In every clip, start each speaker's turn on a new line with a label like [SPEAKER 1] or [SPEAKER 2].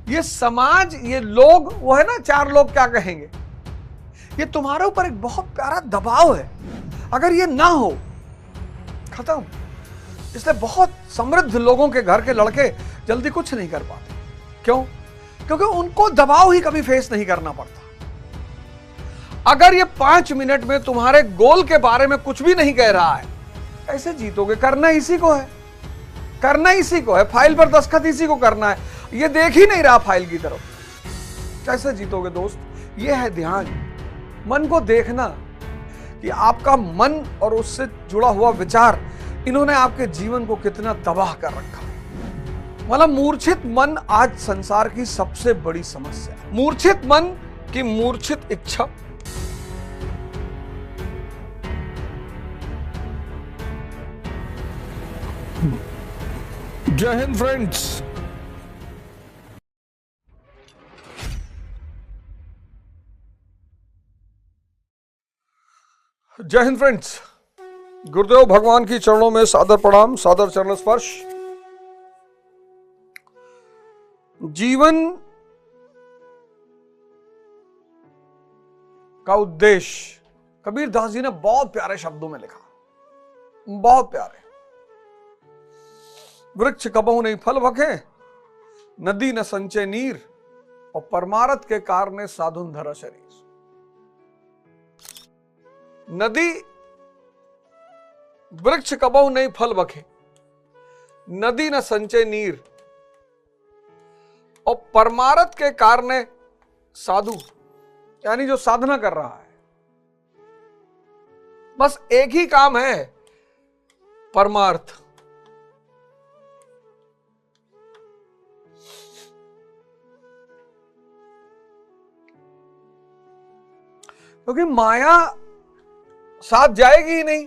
[SPEAKER 1] ये समाज, ये लोग, वो है ना, चार लोग क्या कहेंगे, ये तुम्हारे ऊपर एक बहुत प्यारा दबाव है। अगर ये ना हो, खत्म। इसलिए बहुत समृद्ध लोगों के घर के लड़के जल्दी कुछ नहीं कर पाते। क्यों? क्योंकि उनको दबाव ही कभी फेस नहीं करना पड़ता। अगर ये 5 मिनट में तुम्हारे गोल के बारे में कुछ भी नहीं कह रहा है, कैसे जीतोगे? करना इसी को है, करना इसी को है, फाइल पर दस्तखत इसी को करना है। ये देख ही नहीं रहा फाइल की तरफ, कैसे जीतोगे दोस्त? ये है ध्यान, मन को देखना कि आपका मन और उससे जुड़ा हुआ विचार, इन्होंने आपके जीवन को कितना तबाह कर रखा है। मतलब मूर्छित मन आज संसार की सबसे बड़ी समस्या। मूर्छित मन की मूर्छित इच्छा।
[SPEAKER 2] जय हिंद फ्रेंड्स।
[SPEAKER 1] जय हिंद फ्रेंड्स। गुरुदेव भगवान की चरणों में सादर प्रणाम, सादर चरण स्पर्श। जीवन का उद्देश्य कबीर दास जी ने बहुत प्यारे शब्दों में लिखा, बहुत प्यारे। वृक्ष कबहु नहीं फल भखे, नदी न संचय नीर, और परमारथ के कारणे साधुन धरा शरीर। नदी, वृक्ष कबहु नहीं फल बखे, नदी न संचय नीर, और परमारथ के कारणे साधु, यानी जो साधना कर रहा है, बस एक ही काम है, परमार्थ। क्योंकि माया साथ जाएगी ही नहीं।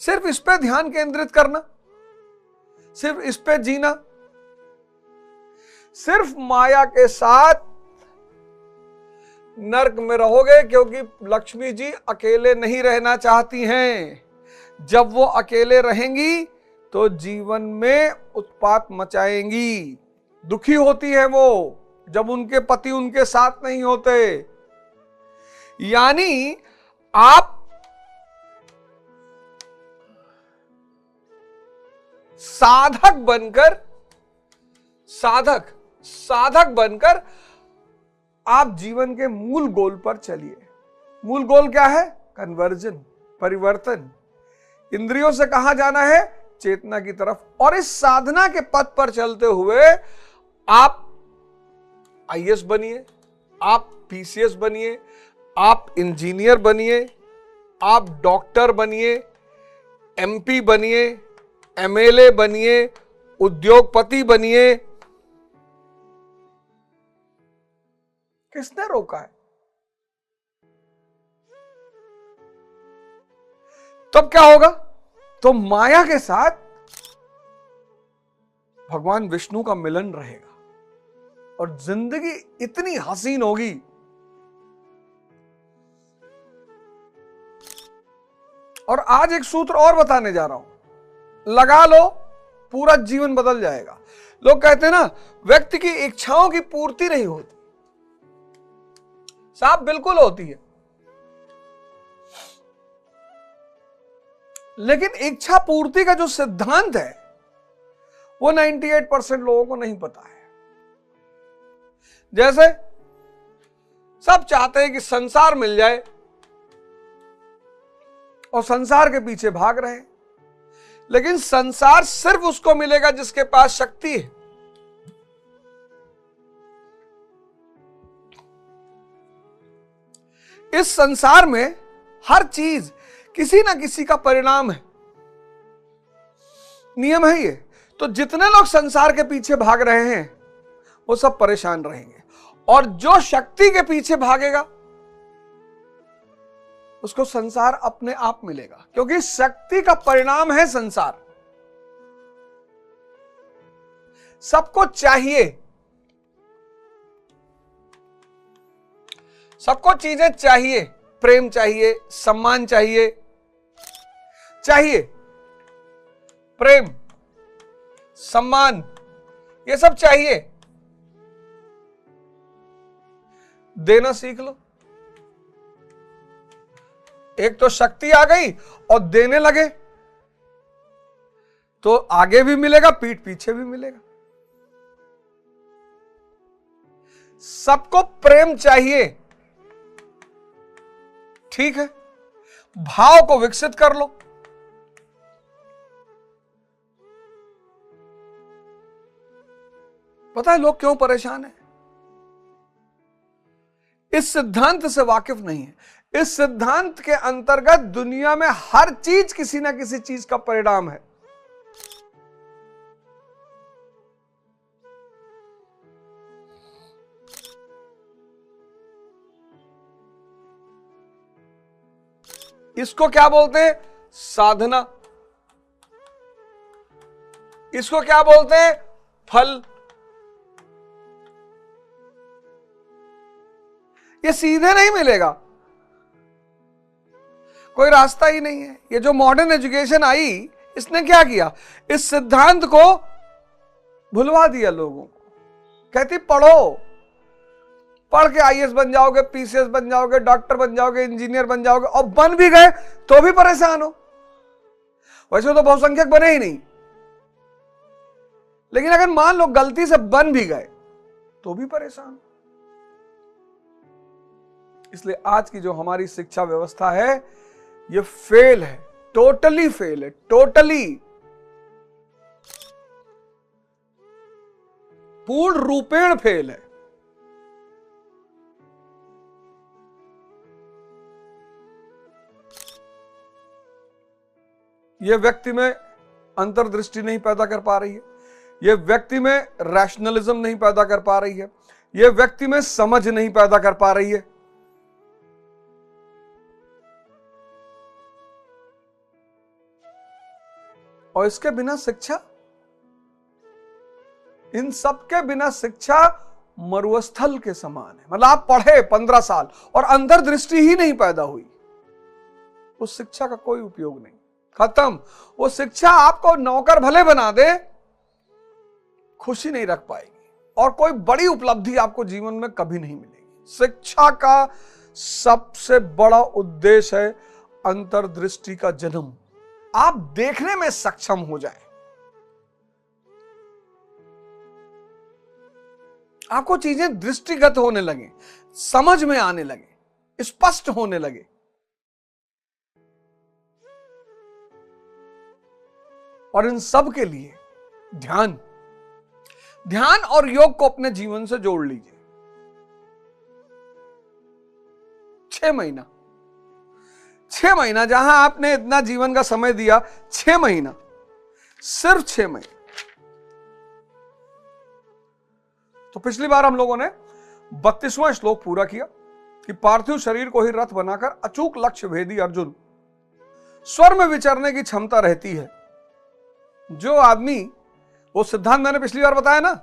[SPEAKER 1] सिर्फ इस पे ध्यान केंद्रित करना, सिर्फ इस पे जीना, सिर्फ माया के साथ नरक में रहोगे, क्योंकि लक्ष्मी जी अकेले नहीं रहना चाहती हैं। जब वो अकेले रहेंगी तो जीवन में उत्पात मचाएंगी। दुखी होती है वो जब उनके पति उनके साथ नहीं होते। यानी आप साधक बनकर आप जीवन के मूल गोल पर चलिए। मूल गोल क्या है? कन्वर्जन, परिवर्तन। इंद्रियों से कहां जाना है? चेतना की तरफ। और इस साधना के पथ पर चलते हुए आप आईएएस बनिए, आप पीसीएस बनिए, आप इंजीनियर बनिए, आप डॉक्टर बनिए, एमपी बनिए, एमएलए बनिए, उद्योगपति बनिए। किसने रोका है? तब क्या होगा? तो माया के साथ भगवान विष्णु का मिलन रहेगा और जिंदगी इतनी हसीन होगी। और आज एक सूत्र और बताने जा रहा हूं, लगा लो, पूरा जीवन बदल जाएगा। लोग कहते हैं ना, व्यक्ति की इच्छाओं की पूर्ति नहीं होती। साफ बिल्कुल होती है, लेकिन इच्छा पूर्ति का जो सिद्धांत है वो 98% लोगों को नहीं पता है। जैसे सब चाहते हैं कि संसार मिल जाए और संसार के पीछे भाग रहे हैं, लेकिन संसार सिर्फ उसको मिलेगा जिसके पास शक्ति है। इस संसार में हर चीज किसी ना किसी का परिणाम है, नियम है ये। तो जितने लोग संसार के पीछे भाग रहे हैं वो सब परेशान रहेंगे, और जो शक्ति के पीछे भागेगा उसको संसार अपने आप मिलेगा, क्योंकि शक्ति का परिणाम है संसार। सबको चाहिए, सबको चीजें चाहिए, प्रेम चाहिए, सम्मान चाहिए, प्रेम, सम्मान, ये सब चाहिए। देना सीख लो। एक तो शक्ति आ गई और देने लगे तो आगे भी मिलेगा, पीठ पीछे भी मिलेगा। सबको प्रेम चाहिए, ठीक है, भाव को विकसित कर लो। पता है लोग क्यों परेशान हैं? इस सिद्धांत से वाकिफ नहीं है। इस सिद्धांत के अंतर्गत दुनिया में हर चीज किसी ना किसी चीज का परिणाम है। इसको क्या बोलते हैं? साधना। इसको क्या बोलते हैं? फल। ये सीधे नहीं मिलेगा, कोई रास्ता ही नहीं है। ये जो मॉडर्न एजुकेशन आई, इसने क्या किया? इस सिद्धांत को भुलवा दिया लोगों को। कहती पढ़ो, पढ़ के आईएएस बन जाओगे, पीसीएस बन जाओगे, डॉक्टर बन जाओगे, इंजीनियर बन जाओगे, और बन भी गए तो भी परेशान हो। वैसे तो बहुसंख्यक बने ही नहीं, लेकिन अगर मान लो गलती से बन भी गए तो भी परेशान। इसलिए आज की जो हमारी शिक्षा व्यवस्था है ये फेल है, टोटली फेल है, टोटली, पूर्ण रूपेण फेल है। यह व्यक्ति में अंतर्दृष्टि नहीं पैदा कर पा रही है, यह व्यक्ति में रैशनलिज्म नहीं पैदा कर पा रही है, यह व्यक्ति में समझ नहीं पैदा कर पा रही है। और इसके बिना शिक्षा, इन सब के बिना शिक्षा मरुस्थल के समान है। मतलब आप पढ़े 15 साल और अंतर्दृष्टि ही नहीं पैदा हुई, उस शिक्षा का कोई उपयोग नहीं, खत्म। वो शिक्षा आपको नौकर भले बना दे, खुशी नहीं रख पाएगी और कोई बड़ी उपलब्धि आपको जीवन में कभी नहीं मिलेगी। शिक्षा का सबसे बड़ा उद्देश्य है अंतर्दृष्टि का जन्म। आप देखने में सक्षम हो जाए, आपको चीजें दृष्टिगत होने लगे, समझ में आने लगे, स्पष्ट होने लगे। और इन सब के लिए ध्यान और योग को अपने जीवन से जोड़ लीजिए। 6 महीना जहां आपने इतना जीवन का समय दिया, 6 महीना, सिर्फ 6 महीने। तो पिछली बार हम लोगों ने 32वां श्लोक पूरा किया कि पार्थिव शरीर को ही रथ बनाकर अचूक लक्ष्य भेदी अर्जुन, स्वर में विचरने की क्षमता रहती है। जो आदमी, वो सिद्धांत मैंने पिछली बार बताया ना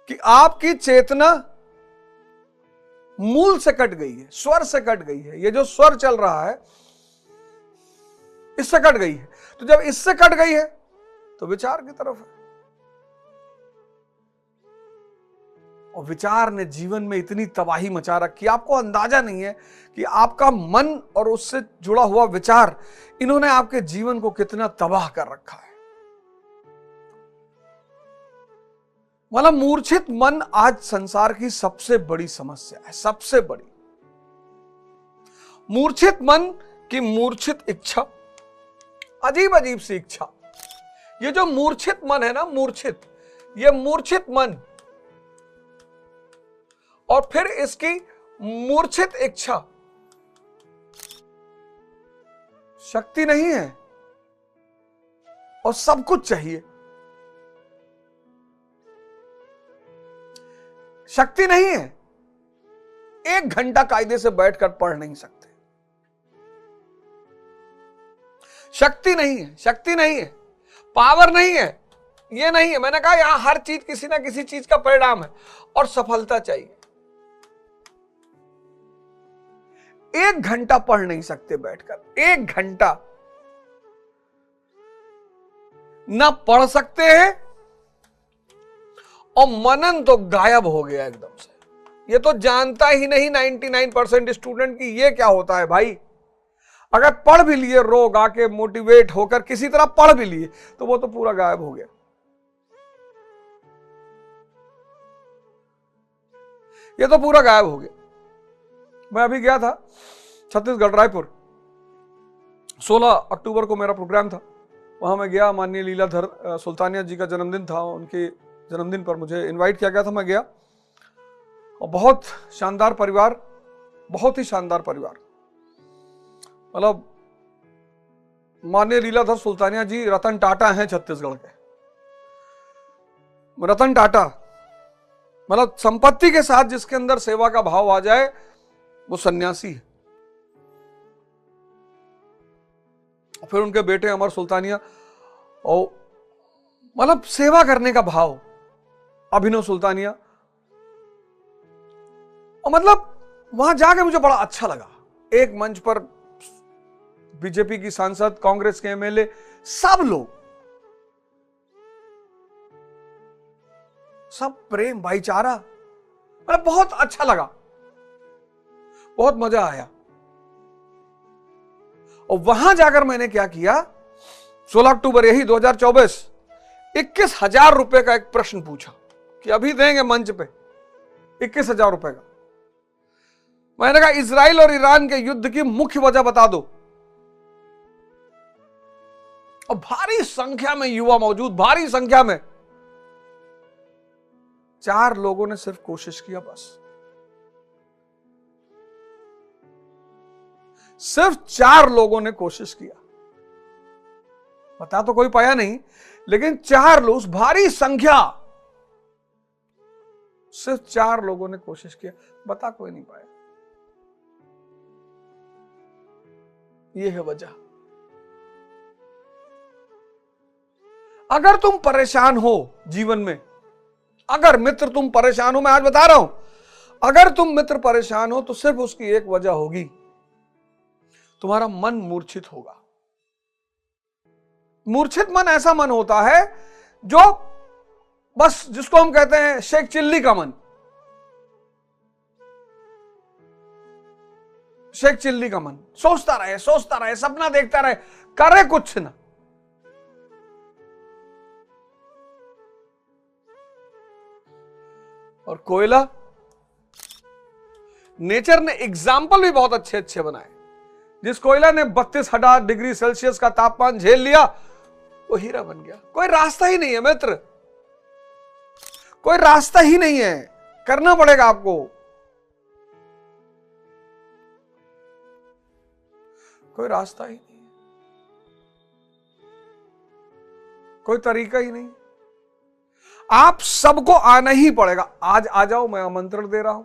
[SPEAKER 1] कि आपकी चेतना मूल से कट गई है, स्वर से कट गई है। ये जो स्वर चल रहा है इससे कट गई है। तो जब इससे कट गई है तो विचार की तरफ है। और विचार ने जीवन में इतनी तबाही मचा रखी, आपको अंदाजा नहीं है कि आपका मन और उससे जुड़ा हुआ विचार, इन्होंने आपके जीवन को कितना तबाह कर रखा है। मतलब मूर्छित मन आज संसार की सबसे बड़ी समस्या है, सबसे बड़ी। मूर्छित मन की मूर्छित इच्छा, अजीब अजीब सी इच्छा। ये जो मूर्छित मन है ना, मूर्छित, ये मूर्छित मन और फिर इसकी मूर्छित इच्छा, शक्ति नहीं है और सब कुछ चाहिए। शक्ति नहीं है, 1 घंटा कायदे से बैठकर पढ़ नहीं सकते। शक्ति नहीं है, शक्ति नहीं है, पावर नहीं है, ये नहीं है। मैंने कहा यहां हर चीज किसी ना किसी चीज का परिणाम है। और सफलता चाहिए। 1 घंटा पढ़ नहीं सकते बैठकर, 1 घंटा ना पढ़ सकते हैं और मनन तो गायब हो गया एकदम से। ये तो जानता ही नहीं 99% स्टूडेंट की ये क्या होता है भाई। अगर पढ़ भी लिए रोग आके मोटिवेट होकर किसी तरह पढ़ भी लिए तो वो तो पूरा गायब हो गया। ये तो पूरा गायब हो गया। मैं अभी गया था छत्तीसगढ़ रायपुर, 16 अक्टूबर को मेरा प्रोग्राम था। वहां मैं गया, माननीय लीलाधर सुल्तानिया जी का जन्मदिन था, उनके जन्मदिन पर मुझे इनवाइट किया गया था। मैं गया और बहुत शानदार परिवार, बहुत ही शानदार परिवार। मतलब माननीय लीलाधर सुल्तानिया जी रतन टाटा हैं छत्तीसगढ़ के। रतन टाटा मतलब संपत्ति के साथ जिसके अंदर सेवा का भाव आ जाए वो सन्यासी है। फिर उनके बेटे अमर सुल्तानिया, और मतलब सेवा करने का भाव अभिनव सुल्तानिया। और मतलब वहां जाके मुझे बड़ा अच्छा लगा। एक मंच पर बीजेपी की सांसद, कांग्रेस के एमएलए, सब लोग, सब प्रेम भाईचारा, मतलब बहुत अच्छा लगा, बहुत मजा आया। और वहां जाकर मैंने क्या किया, 16 अक्टूबर यही 2024, 21,000 रुपए का एक प्रश्न पूछा कि अभी देंगे मंच पे 21,000 रुपए का। मैंने कहा इजराइल और ईरान के युद्ध की मुख्य वजह बता दो। और भारी संख्या में युवा मौजूद, भारी संख्या में। 4 लोगों ने सिर्फ कोशिश किया, बस सिर्फ 4 लोगों ने कोशिश किया। बता तो कोई पाया नहीं, लेकिन 4 लोग, उस भारी संख्या, सिर्फ 4 लोगों ने कोशिश किया, बता कोई नहीं पाया। यह है वजह। अगर तुम परेशान हो जीवन में, अगर मित्र तुम परेशान हो, मैं आज बता रहा हूं, अगर तुम मित्र परेशान हो तो सिर्फ उसकी एक वजह होगी, तुम्हारा मन मूर्छित होगा। मूर्छित मन ऐसा मन होता है जो बस, जिसको हम कहते हैं शेख चिल्ली का मन। शेख चिल्ली का मन सोचता रहे, सपना देखता रहे, करे कुछ ना। और कोयला, नेचर ने एग्जाम्पल भी बहुत अच्छे अच्छे बनाए। जिस कोयला ने 32,000 डिग्री सेल्सियस का तापमान झेल लिया, वो हीरा बन गया। कोई रास्ता ही नहीं है मित्र, कोई रास्ता ही नहीं है, करना पड़ेगा आपको। कोई रास्ता ही नहीं, कोई तरीका ही नहीं, आप सबको आना ही पड़ेगा। आज आ जाओ, मैं आमंत्रण दे रहा हूं।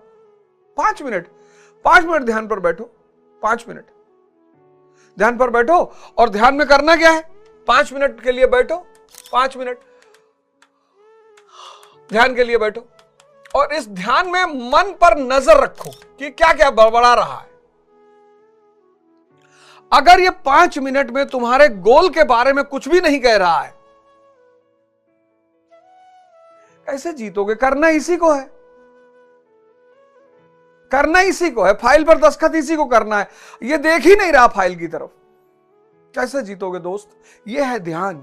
[SPEAKER 1] 5 मिनट ध्यान पर बैठो, 5 मिनट ध्यान पर बैठो। और ध्यान में करना क्या है, 5 मिनट के लिए बैठो, 5 मिनट ध्यान के लिए बैठो। और इस ध्यान में मन पर नजर रखो कि क्या क्या बड़बड़ा रहा है। अगर ये 5 मिनट में तुम्हारे गोल के बारे में कुछ भी नहीं कह रहा है, कैसे जीतोगे? करना इसी को है, करना इसी को है। फाइल पर दस्तखत इसी को करना है, ये देख ही नहीं रहा फाइल की तरफ, कैसे जीतोगे दोस्त? ये है ध्यान,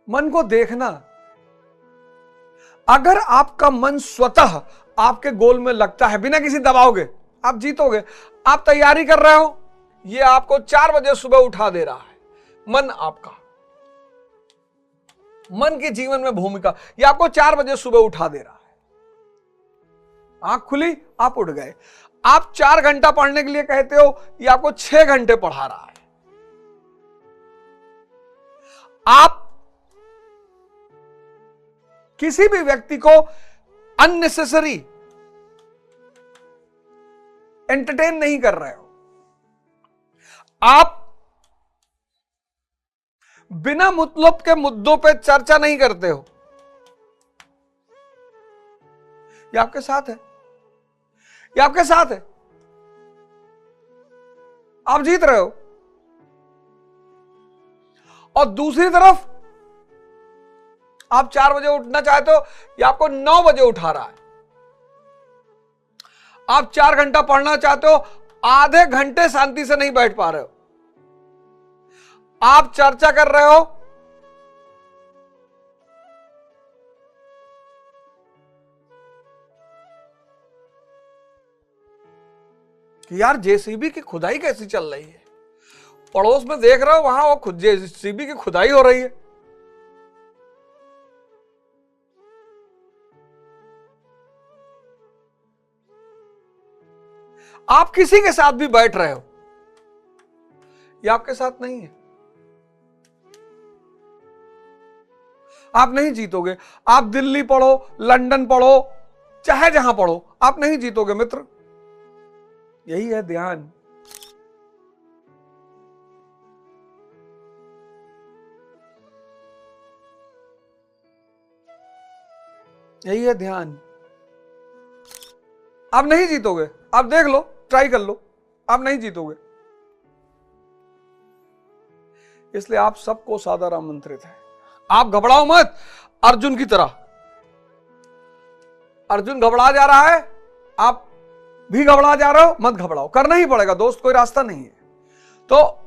[SPEAKER 1] मन को देखना। अगर आपका मन स्वतः आपके गोल में लगता है, बिना किसी दबाव के, आप जीतोगे। आप तैयारी कर रहे हो, ये आपको 4 बजे सुबह उठा दे रहा है, मन आपका, मन की जीवन में भूमिका, ये आपको 4 बजे सुबह उठा दे रहा है। आंख खुली, आप उठ गए। आप 4 घंटा पढ़ने के लिए कहते हो, ये आपको 6 घंटे पढ़ा रहा है। आप किसी भी व्यक्ति को अननेसेसरी एंटरटेन नहीं कर रहे हो, आप बिना मतलब के मुद्दों पे चर्चा नहीं करते हो। ये आपके साथ है, ये आपके साथ है, आप जीत रहे हो। और दूसरी तरफ आप 4 बजे उठना चाहते हो, या आपको 9 बजे उठा रहा है। आप 4 घंटा पढ़ना चाहते हो, आधे घंटे शांति से नहीं बैठ पा रहे हो। आप चर्चा कर रहे हो, कि यार जेसीबी की खुदाई कैसी चल रही है, पड़ोस में देख रहे हो वहां वो खुद जेसीबी की खुदाई हो रही है। आप किसी के साथ भी बैठ रहे हो, ये आपके साथ नहीं है, आप नहीं जीतोगे। आप दिल्ली पढ़ो, लंदन पढ़ो, चाहे जहां पढ़ो, आप नहीं जीतोगे मित्र। यही है ध्यान। यही है ध्यान। आप नहीं जीतोगे, आप देख लो, ट्राई कर लो, आप नहीं जीतोगे। इसलिए आप सबको सादर आमंत्रित है, आप घबराओ मत। अर्जुन की तरह, अर्जुन घबरा जा रहा है, आप भी घबरा जा रहे हो, मत घबराओ, करना ही पड़ेगा दोस्त, कोई रास्ता नहीं है। तो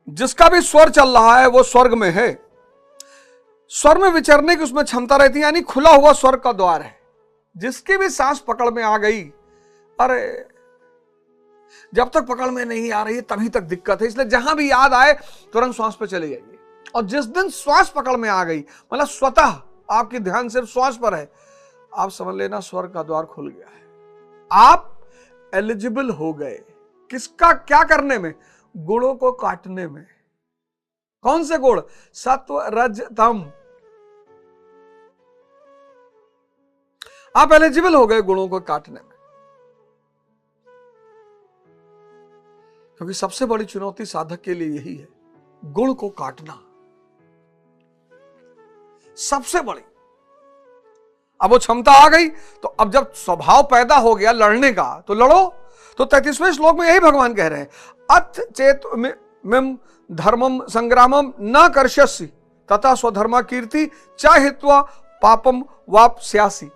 [SPEAKER 1] जिसका भी स्वर चल रहा है वो स्वर्ग में है, स्वर में विचरने की उसमें क्षमता रहती है, यानी खुला हुआ स्वर्ग का द्वार है। जिसकी भी सांस पकड़ में आ गई, अरे जब तक पकड़ में नहीं आ रही है तभी तक दिक्कत है। इसलिए जहां भी याद आए तुरंत श्वास पे चले जाइए, और जिस दिन श्वास पकड़ में आ गई, मतलब स्वतः आपकी ध्यान सिर्फ श्वास पर है, आप समझ लेना स्वर्ग का द्वार खुल गया है। आप एलिजिबल हो गए। किसका क्या करने में? गुणों को काटने में। कौन से गुण? सत्व रज तम। आप एलिजिबल हो गए गुणों को काटने में। क्योंकि सबसे बड़ी चुनौती साधक के लिए यही है, गुण को काटना सबसे बड़ी। अब वो क्षमता आ गई, तो अब जब स्वभाव पैदा हो गया लड़ने का, तो लड़ो। तो 33वें श्लोक में यही भगवान कह रहे हैं, अथ चेत मिम धर्मम संग्रामम न कर्ष्यसि तथा स्वधर्मा कीर्ति चाहित्वा पापम वाप्स्यासि।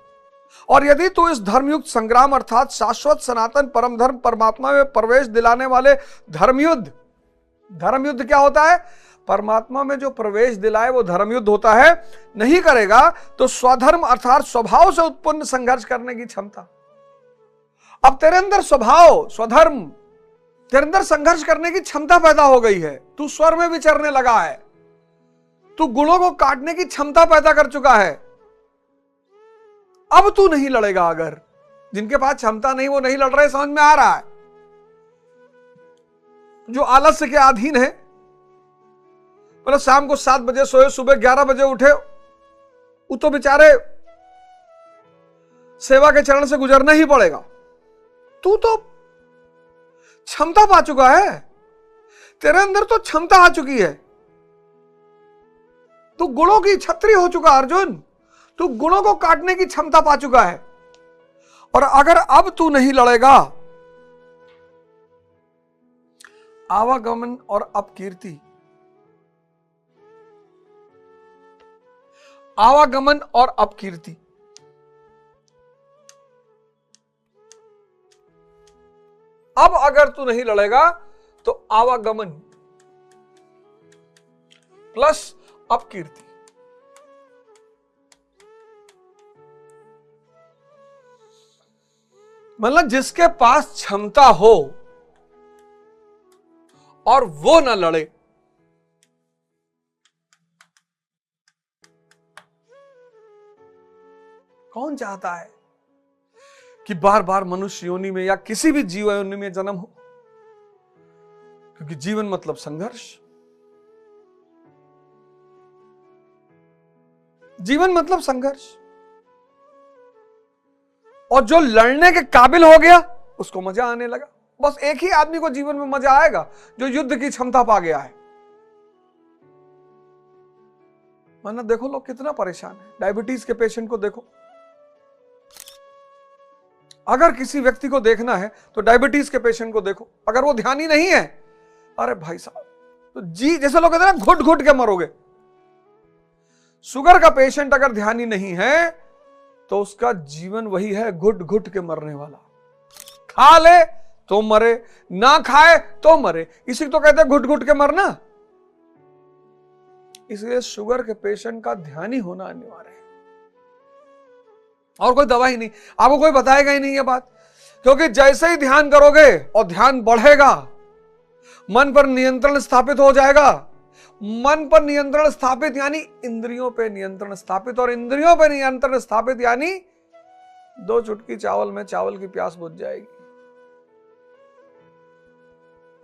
[SPEAKER 1] और यदि तू इस धर्मयुक्त संग्राम अर्थात शाश्वत सनातन परम धर्म परमात्मा में प्रवेश दिलाने वाले धर्मयुद्ध, धर्मयुद्ध क्या होता है? परमात्मा में जो प्रवेश दिलाए वो धर्मयुद्ध होता है, नहीं करेगा तो स्वधर्म अर्थात स्वभाव से उत्पन्न संघर्ष करने की क्षमता। अब तेरे अंदर स्वभाव स्वधर्म, तेरे अंदर संघर्ष करने की क्षमता पैदा हो गई है। तू स्वर में विचरने लगा है, तू गुणों को काटने की क्षमता पैदा कर चुका है। अब तू नहीं लड़ेगा। अगर जिनके पास क्षमता नहीं वो नहीं लड़ रहे, समझ में आ रहा है। जो आलस्य के अधीन है, मतलब शाम को 7 बजे सोए, सुबह 11 बजे उठे, वो तो बेचारे सेवा के चरण से गुजरना ही पड़ेगा। तू तो क्षमता पा चुका है, तेरे अंदर तो क्षमता आ चुकी है। तू गुणों की छत्री हो चुका अर्जुन, तू गुणों को काटने की क्षमता पा चुका है। और अगर अब तू नहीं लड़ेगा, आवागमन और अपकीर्ति, आवागमन और अपकीर्ति, अब अगर तू नहीं लड़ेगा तो आवागमन प्लस अपकीर्ति, मतलब जिसके पास क्षमता हो और वो ना लड़े, कौन चाहता है कि बार बार मनुष्य योनि में या किसी भी जीव योनि में जन्म हो? क्योंकि जीवन मतलब संघर्ष, जीवन मतलब संघर्ष। और जो लड़ने के काबिल हो गया उसको मजा आने लगा। बस एक ही आदमी को जीवन में मजा आएगा जो युद्ध की क्षमता पा गया है। वरना देखो लोग कितना परेशान है। डायबिटीज के पेशेंट को देखो, अगर किसी व्यक्ति को देखना है तो डायबिटीज के पेशेंट को देखो। अगर वो ध्यानी नहीं है, अरे भाई साहब, तो जी जैसे लोग कहते हैं ना, घुट घुट के मरोगे। शुगर का पेशेंट अगर ध्यानी नहीं है तो उसका जीवन वही है, घुट घुट के मरने वाला। खा ले तो मरे, ना खाए तो मरे, इसी तो कहते हैं घुट घुट के मरना। इसलिए शुगर के पेशेंट का ध्यान ही होना अनिवार्य है, और कोई दवा ही नहीं। आपको कोई बताएगा ही नहीं ये बात, क्योंकि जैसे ही ध्यान करोगे और ध्यान बढ़ेगा, मन पर नियंत्रण स्थापित हो जाएगा। मन पर नियंत्रण स्थापित यानी इंद्रियों पे नियंत्रण स्थापित, और इंद्रियों पे नियंत्रण स्थापित यानी 2 चुटकी चावल में चावल की प्यास बुझ जाएगी।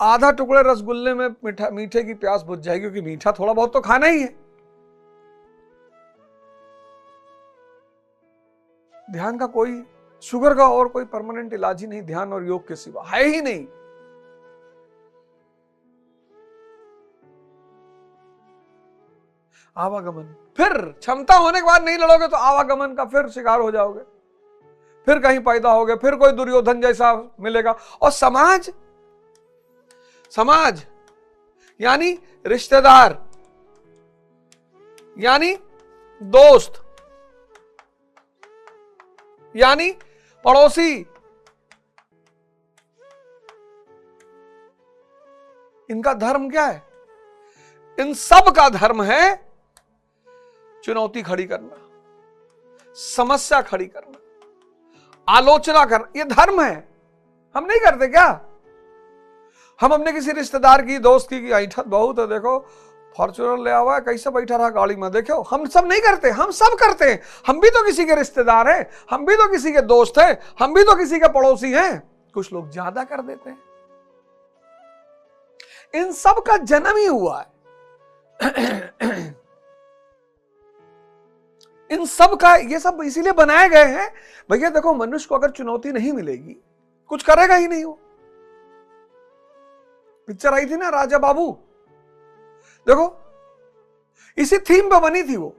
[SPEAKER 1] आधा टुकड़े रसगुल्ले में मीठे की प्यास बुझ जाएगी, क्योंकि मीठा थोड़ा बहुत तो खाना ही है। ध्यान का कोई, शुगर का और कोई परमानेंट इलाज ही नहीं, ध्यान और योग के सिवा है ही नहीं। आवागमन, फिर क्षमता होने के बाद नहीं लड़ोगे तो आवागमन का फिर शिकार हो जाओगे, फिर कहीं पैदा होगे, फिर कोई दुर्योधन जैसा मिलेगा। और समाज, समाज यानी रिश्तेदार, यानी दोस्त, यानी पड़ोसी, इनका धर्म क्या है? इन सब का धर्म है चुनौती खड़ी करना, समस्या खड़ी करना, आलोचना करना। ये धर्म है। हम नहीं करते क्या? हम अपने किसी रिश्तेदार की, दोस्त की ऐठत बहुत है, देखो फॉर्च्यूनर ले आवा है, कैसे बैठा रहा गाड़ी में, देखो। हम सब नहीं करते, हम सब करते हैं। हम भी तो किसी के रिश्तेदार हैं, हम भी तो किसी के दोस्त हैं, हम भी तो किसी के पड़ोसी हैं। कुछ लोग ज्यादा कर देते हैं। इन सब का जन्म ही हुआ है, इन सब का, ये सब इसीलिए बनाए गए हैं। भैया देखो, मनुष्य को अगर चुनौती नहीं मिलेगी, कुछ करेगा ही नहीं। वो पिक्चर आई थी ना राजा बाबू, देखो इसी थीम पे बनी थी। वो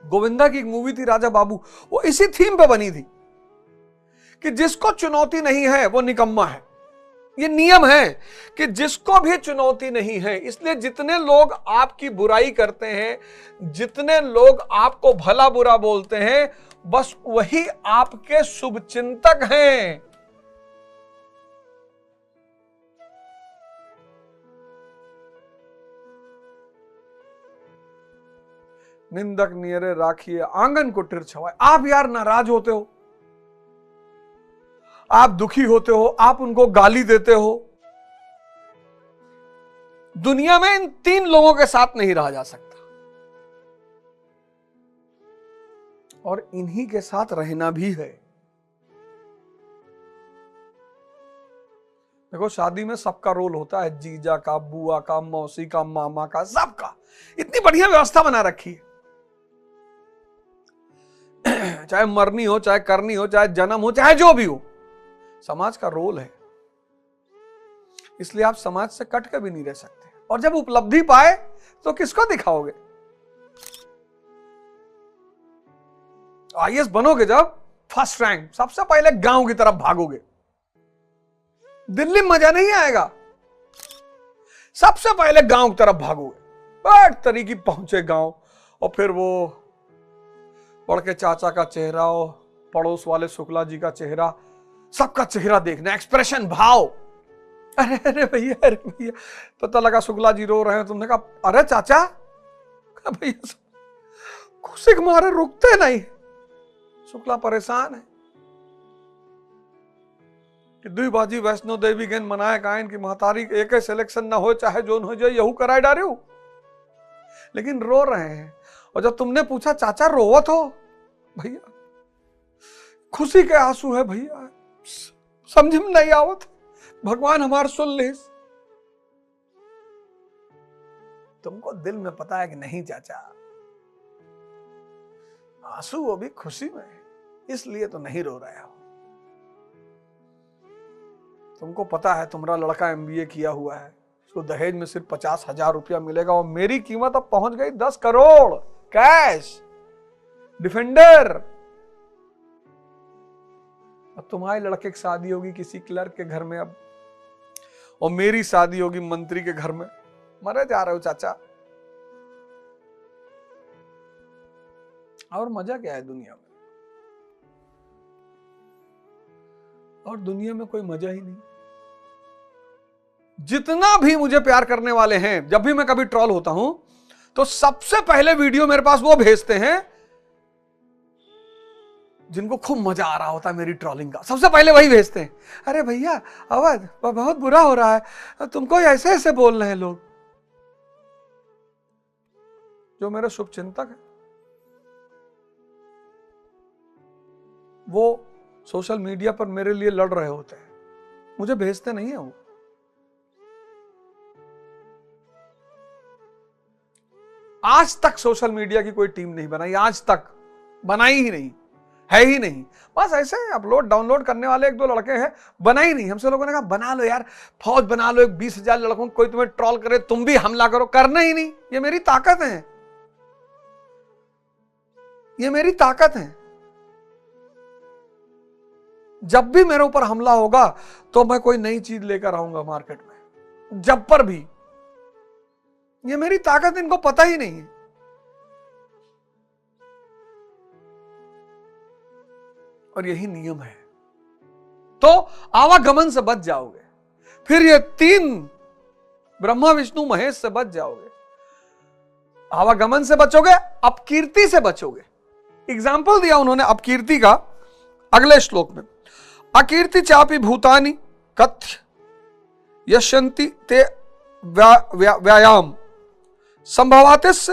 [SPEAKER 1] गोविंदा की एक मूवी थी राजा बाबू, वो इसी थीम पे बनी थी कि जिसको चुनौती नहीं है वो निकम्मा है। ये नियम है कि जिसको भी चुनौती नहीं है, इसलिए जितने लोग आपकी बुराई करते हैं, जितने लोग आपको भला बुरा बोलते हैं, बस वही आपके शुभ चिंतक हैं। निंदक नियरे राखिए आंगन को तिरछवाए। आप यार नाराज होते हो, आप दुखी होते हो, आप उनको गाली देते हो। दुनिया में इन 3 लोगों के साथ नहीं रहा जा सकता, और इन्हीं के साथ रहना भी है। देखो शादी में सबका रोल होता है, जीजा का, बुआ का, मौसी का, मामा का, सबका। इतनी बढ़िया व्यवस्था बना रखी है। चाहे मरनी हो, चाहे करनी हो, चाहे जन्म हो, चाहे जो भी हो, समाज का रोल है। इसलिए आप समाज से कट के भी नहीं रह सकते। और जब उपलब्धि पाए तो किसको दिखाओगे? आईएएस बनोगे जब, फर्स्ट रैंक, सबसे पहले गांव की तरफ भागोगे। दिल्ली में मजा नहीं आएगा, सबसे पहले गांव की तरफ भागोगे। बड़ तरीके पहुंचे गांव, और फिर वो बड़ के चाचा का चेहरा और पड़ोस वाले शुक्ला जी का चेहरा, सबका चेहरा देखना, एक्सप्रेशन, भाव। अरे अरे भैया, अरे भैया, पता लगा शुक्ला जी रो रहे हैं, तुमने कहा अरे चाचा, भैया खुशी के मारे रुकते नहीं। शुक्ला परेशान है कि दुई बाजी वैष्णो देवी गेन मनाए गायन की महतारी एक सिलेक्शन ना हो, चाहे जो हो जाए, यहू कराए डारे हो। लेकिन रो रहे हैं। और जब तुमने पूछा चाचा रोवत हो, भैया खुशी के आंसू है भैया, समझ में नहीं आवत, भगवान हमार सुन ले। तुमको दिल में पता है कि नहीं चाचा, आंसू वो भी खुशी में है, इसलिए तो नहीं रो रहे हो। तुमको पता है तुम्हारा लड़का एमबीए किया हुआ है, उसको दहेज में सिर्फ 50,000 रुपया मिलेगा, और मेरी कीमत अब पहुंच गई 10 करोड़ कैश, डिफेंडर। अब तुम्हारे लड़के की शादी होगी किसी क्लर्क के घर में अब, और मेरी शादी होगी मंत्री के घर में। मरे जा रहे हो चाचा। और मजा क्या है दुनिया में? और दुनिया में कोई मजा ही नहीं। जितना भी मुझे प्यार करने वाले हैं, जब भी मैं कभी ट्रोल होता हूं तो सबसे पहले वीडियो मेरे पास वो भेजते हैं जिनको खूब मजा आ रहा होता है मेरी ट्रोलिंग का। सबसे पहले वही भेजते हैं, अरे भैया अवध बहुत बुरा हो रहा है, तुमको ऐसे ऐसे बोल रहे हैं लोग। जो मेरे शुभ चिंतक है वो सोशल मीडिया पर मेरे लिए लड़ रहे होते हैं, मुझे भेजते नहीं है वो। आज तक सोशल मीडिया की कोई टीम नहीं बनाई, आज तक बनाई ही नहीं, है ही नहीं। बस ऐसे अपलोड डाउनलोड करने वाले एक दो लड़के हैं, बना ही नहीं। हमसे लोगों ने कहा बना लो यार, फौज बना लो, एक 20,000 लड़कों कोई तुम्हें ट्रोल करे, तुम भी हमला करो। करना ही नहीं, ये मेरी ताकत है, ये मेरी ताकत है। जब भी मेरे ऊपर हमला होगा तो मैं कोई नई चीज लेकर आऊंगा मार्केट में, जब पर भी। ये मेरी ताकत इनको पता ही नहीं है। और यही नियम है, तो आवागमन से बच जाओगे। फिर ये 3 ब्रह्मा विष्णु महेश से बच जाओगे। आवागमन से बचोगे, अपकीर्ति से बचोगे। एग्जाम्पल दिया उन्होंने अपकीर्ति का अगले श्लोक में, अकीर्ति चापि भूतानि कथ्य यशंति ते व्यायाम संभवातिस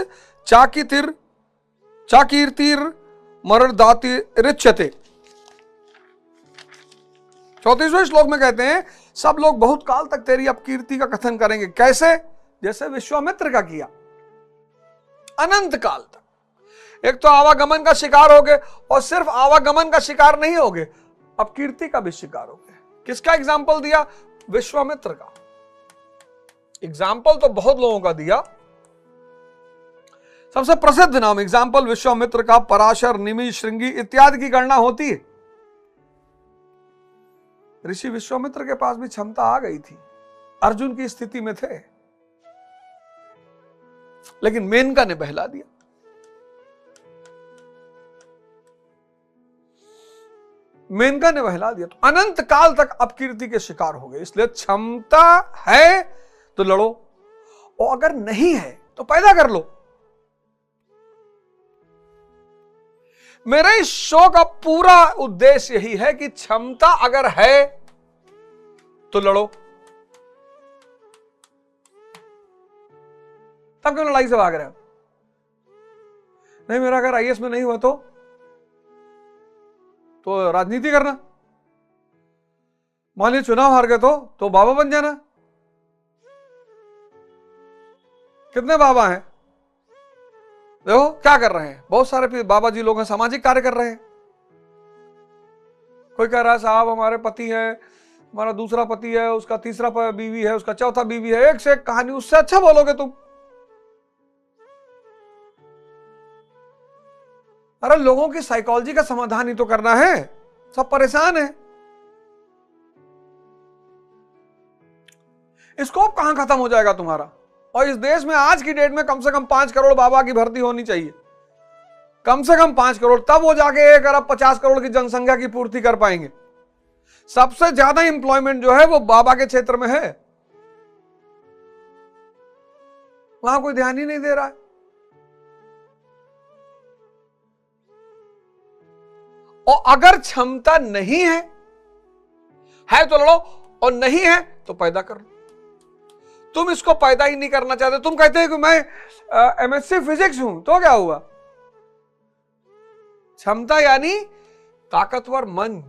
[SPEAKER 1] चाकीर्तिर मरणदाति रिच्यते। 34वें श्लोक में कहते हैं सब लोग बहुत काल तक तेरी अपकीर्ति का कथन करेंगे। कैसे? जैसे विश्वामित्र का किया, अनंत काल तक। एक तो आवागमन का शिकार होगे, और सिर्फ आवागमन का शिकार नहीं होगे, अपकीर्ति का भी शिकार होगे। किसका एग्जाम्पल दिया? विश्वामित्र का। एग्जाम्पल तो बहुत लोगों का दिया, सबसे प्रसिद्ध नाम एग्जाम्पल विश्वामित्र का, पराशर, निमि, श्रृंगी इत्यादि की गणना होती है। ऋषि विश्वामित्र के पास भी क्षमता आ गई थी, अर्जुन की स्थिति में थे, लेकिन मेनका ने बहला दिया। मेनका ने बहला दिया, तो अनंत काल तक अपकीर्ति के शिकार हो गए। इसलिए क्षमता है तो लड़ो, और अगर नहीं है तो पैदा कर लो। मेरे इस शो का पूरा उद्देश्य यही है कि क्षमता अगर है तो लड़ो। तब क्यों लड़ाई से भाग रहे हो? नहीं, मेरा अगर आईएएस में नहीं हुआ तो राजनीति करना, मान लीजिए चुनाव हार गए तो बाबा बन जाना। कितने बाबा हैं? देखो क्या कर रहे हैं, बहुत सारे बाबा जी लोग हैं, सामाजिक कार्य कर रहे हैं। कोई कह रहा है साहब हमारे पति है, हमारा दूसरा पति है, उसका तीसरा बीवी है, उसका चौथा बीवी है, एक से एक कहानी। उससे अच्छा बोलोगे तुम। अरे लोगों की साइकोलॉजी का समाधान ही तो करना है, सब परेशान है। स्कोप कहां खत्म हो जाएगा तुम्हारा? और इस देश में आज की डेट में कम से कम 5 करोड़ बाबा की भर्ती होनी चाहिए, कम से कम 5 करोड़, तब वो जाके 1 अरब 50 करोड़ की जनसंख्या की पूर्ति कर पाएंगे। सबसे ज्यादा एम्प्लॉयमेंट जो है वो बाबा के क्षेत्र में है, वहां कोई ध्यान ही नहीं दे रहा है। और अगर क्षमता नहीं है तो लड़ो, और नहीं है तो पैदा कर लो। तुम इसको पैदा ही नहीं करना चाहते, तुम कहते हैं कि मैं एमएससी फिजिक्स हूं, तो क्या हुआ? क्षमता यानी ताकतवर मन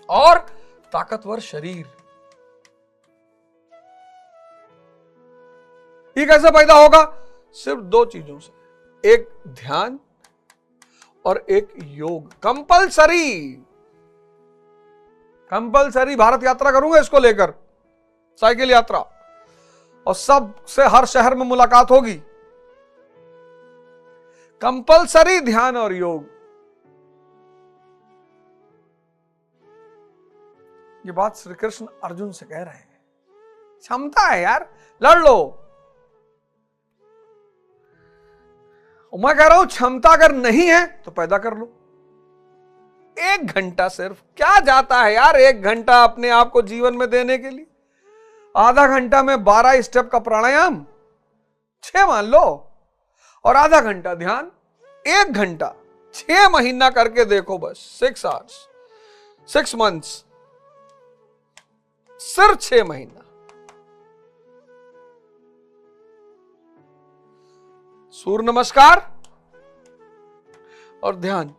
[SPEAKER 1] और ताकतवर शरीर। ये कैसे पैदा होगा? सिर्फ 2 चीजों से, एक ध्यान और एक योग। कंपलसरी भारत यात्रा करूंगा इसको लेकर, साइकिल यात्रा, और सबसे हर शहर में मुलाकात होगी। कंपलसरी ध्यान और योग। ये बात श्री कृष्ण अर्जुन से कह रहे हैं। क्षमता है यार, लड़ लो। मैं कह रहा हूं क्षमता अगर नहीं है तो पैदा कर लो। 1 घंटा सिर्फ क्या जाता है यार, 1 घंटा अपने आप को जीवन में देने के लिए। आधा घंटा में 12 स्टेप का प्राणायाम, 6 मान लो, और आधा घंटा ध्यान। 1 घंटा 6 महीना करके देखो, बस 6 आवर्स, 6 मंथ्स, सिर्फ 6 महीना। सूर्य नमस्कार और ध्यान,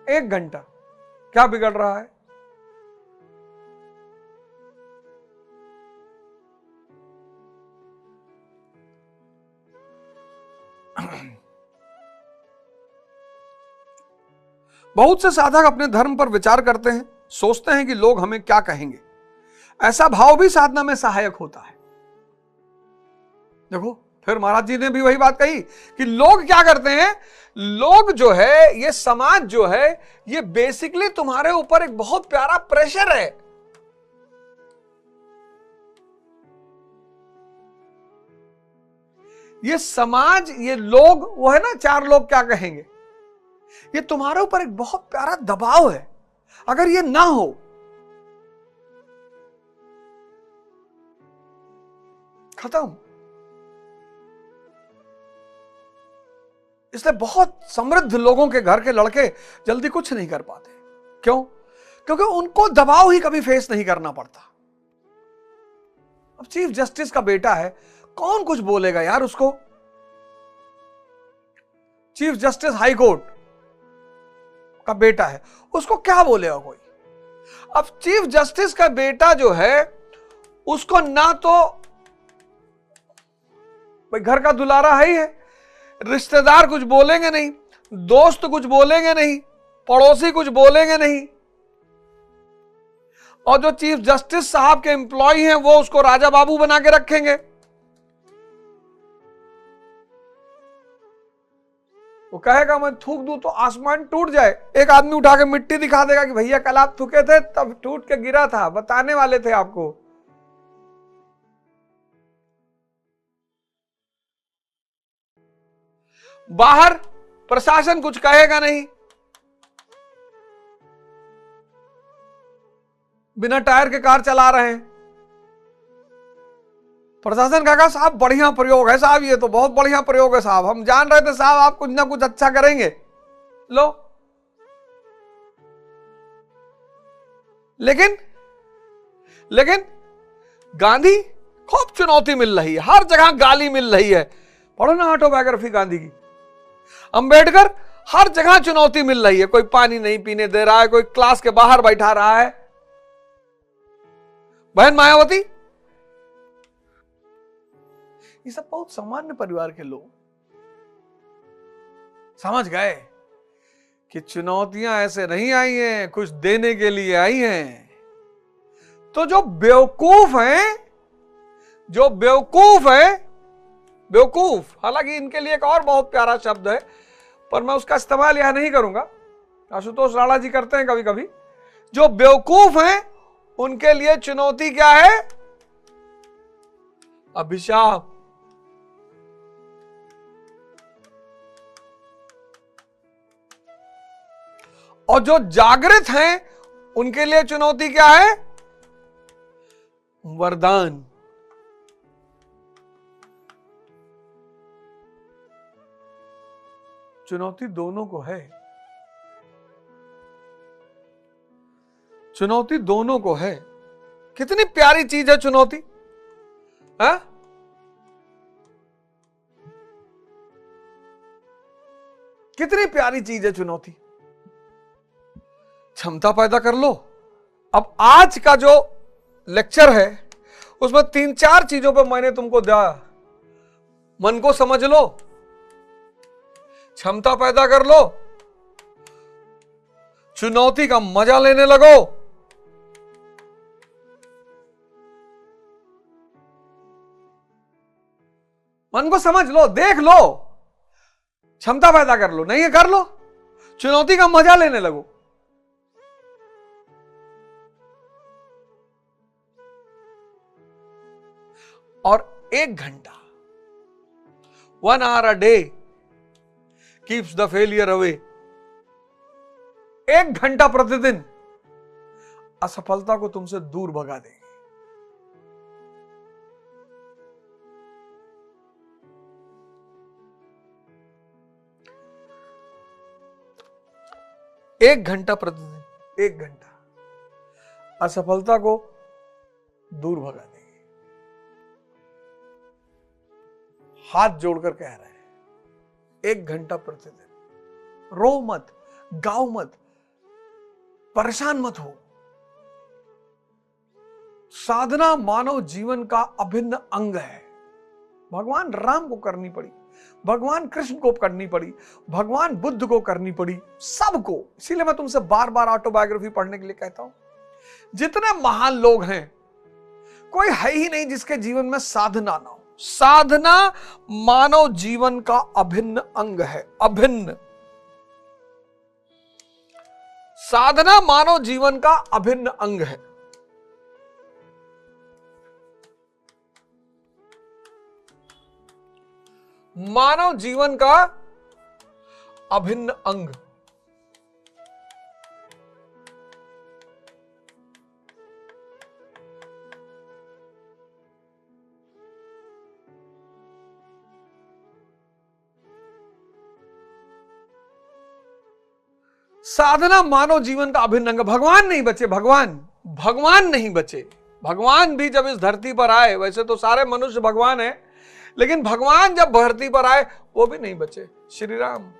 [SPEAKER 1] 1 घंटा, क्या बिगड़ रहा है? बहुत से साधक अपने धर्म पर विचार करते हैं, सोचते हैं कि लोग हमें क्या कहेंगे। ऐसा भाव भी साधना में सहायक होता है। देखो, फिर महाराज जी ने भी वही बात कही कि लोग क्या करते हैं, लोग जो है, ये समाज जो है, ये बेसिकली तुम्हारे ऊपर एक बहुत प्यारा प्रेशर है। ये समाज, ये लोग, वो है ना 4 लोग क्या कहेंगे, ये तुम्हारे ऊपर एक बहुत प्यारा दबाव है। अगर ये ना हो, खत्म। इसलिए बहुत समृद्ध लोगों के घर के लड़के जल्दी कुछ नहीं कर पाते। क्यों? क्योंकि उनको दबाव ही कभी फेस नहीं करना पड़ता। अब चीफ जस्टिस का बेटा है, कौन कुछ बोलेगा यार उसको? चीफ जस्टिस हाई कोर्ट का बेटा है, उसको क्या बोलेगा कोई? अब चीफ जस्टिस का बेटा जो है, उसको ना तो भाई घर का दुलारा है ही है, रिश्तेदार कुछ बोलेंगे नहीं, दोस्त कुछ बोलेंगे नहीं, पड़ोसी कुछ बोलेंगे नहीं, और जो चीफ जस्टिस साहब के एम्प्लॉय हैं वो उसको राजा बाबू बना के रखेंगे। वो कहेगा मैं थूक दूं तो आसमान टूट जाए। एक आदमी उठा के मिट्टी दिखा देगा कि भैया कल आप थूके थे तब टूट के गिरा था, बताने वाले थे आपको। बाहर प्रशासन कुछ कहेगा नहीं, बिना टायर के कार चला रहे हैं, प्रशासन कहेगा साहब बढ़िया प्रयोग है साहब, ये तो बहुत बढ़िया प्रयोग है साहब, हम जान रहे थे साहब आप कुछ ना कुछ अच्छा करेंगे। लो, लेकिन गांधी खूब चुनौती मिल रही है, हर जगह गाली मिल रही है। पढ़ो ना ऑटोबायोग्राफी गांधी की। अंबेडकर, हर जगह चुनौती मिल रही है, कोई पानी नहीं पीने दे रहा है, कोई क्लास के बाहर बैठा रहा है। बहन मायावती, ये सब बहुत सामान्य परिवार के लोग समझ गए कि चुनौतियां ऐसे नहीं आई हैं, कुछ देने के लिए आई हैं। तो जो बेवकूफ हैं, बेवकूफ, हालांकि इनके लिए एक और बहुत प्यारा शब्द है, पर मैं उसका इस्तेमाल यहां नहीं करूंगा, आशुतोष राणा जी करते हैं कभी कभी। जो बेवकूफ हैं उनके लिए चुनौती क्या है? अभिशाप। और जो जागृत हैं उनके लिए चुनौती क्या है? वरदान। चुनौती दोनों को है, चुनौती दोनों को है। कितनी प्यारी चीज है चुनौती, है? कितनी प्यारी चीज है चुनौती। क्षमता पैदा कर लो। अब आज का जो लेक्चर है उसमें 3-4 चीजों पर मैंने तुमको दिया, मन को समझ लो, क्षमता पैदा कर लो, चुनौती का मजा लेने लगो, मन को समझ लो, देख लो, क्षमता पैदा कर लो, नहीं है कर लो, चुनौती का मजा लेने लगो। और 1 घंटा 1 hour a day keeps the failure away. 1 घंटा प्रतिदिन असफलता को तुमसे दूर भगा देगी। एक घंटा प्रतिदिन, 1 घंटा असफलता को दूर भगा देगी। हाथ जोड़कर कह रहे हैं 1 घंटा प्रतिदिन। रो मत, गाओ मत, परेशान मत हो। साधना मानव जीवन का अभिन्न अंग है। भगवान राम को करनी पड़ी, भगवान कृष्ण को करनी पड़ी, भगवान बुद्ध को करनी पड़ी, सबको। इसीलिए मैं तुमसे बार बार ऑटोबायोग्राफी पढ़ने के लिए कहता हूं। जितने महान लोग हैं, कोई है ही नहीं जिसके जीवन में साधना ना हो। साधना मानव जीवन का अभिन्न अंग है, अभिन्न। साधना मानव जीवन का अभिन्न अंग है। मानव जीवन का अभिन्न अंग। साधना मानव जीवन का अभिन्न अंग। भगवान नहीं बचे, भगवान नहीं बचे। भगवान भी जब इस धरती पर आए, वैसे तो सारे मनुष्य भगवान हैं, लेकिन भगवान जब धरती पर आए वो भी नहीं बचे। श्री राम।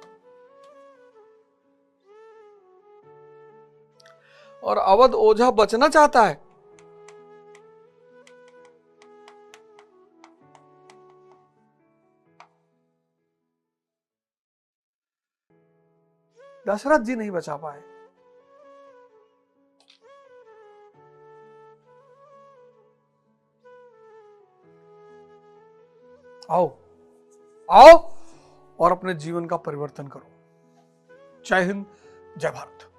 [SPEAKER 1] और अवध ओझा बचना चाहता है। दशरथ जी नहीं बचा पाए। आओ और अपने जीवन का परिवर्तन करो। जय हिंद, जय भारत।